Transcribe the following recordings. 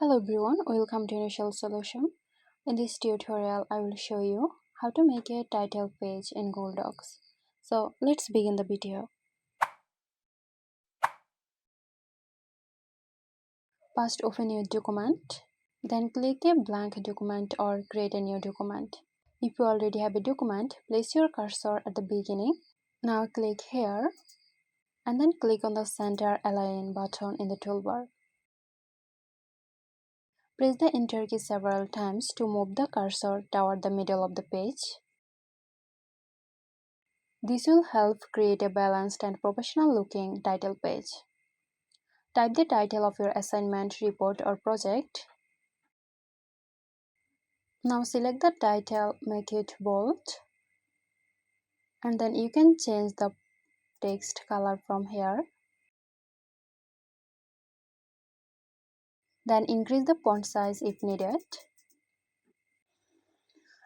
Hello everyone, welcome to Initial Solution. In this tutorial, I will show you how to make a title page in Google Docs. So let's begin the video. First, open your document. Then click a blank document or create a new document. If you already have a document, place your cursor at the beginning. Now click here and then click on the Center Align button in the toolbar. Press the Enter key several times to move the cursor toward the middle of the page. This will help create a balanced and professional looking title page. Type the title of your assignment, report or project. Now select the title, make it bold, and then you can change the text color from here. Then increase the font size if needed.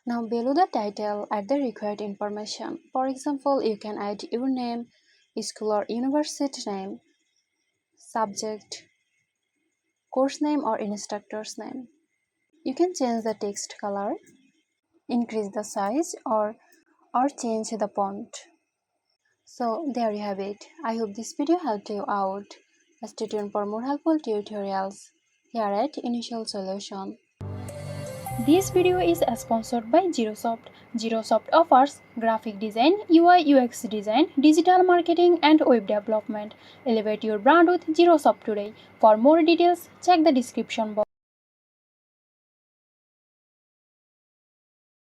Now below the title, add the required information. For example, you can add your name, school or university name, subject, course name or instructor's name. You can change the text color, increase the size or change the font. So there you have it. I hope this video helped you out. Stay tuned for more helpful tutorials here at Initial Solution. This video is sponsored by Zerosoft. Zerosoft offers graphic design, UI UX design, digital marketing and web development. Elevate your brand with Zerosoft today. For more details, check the description box.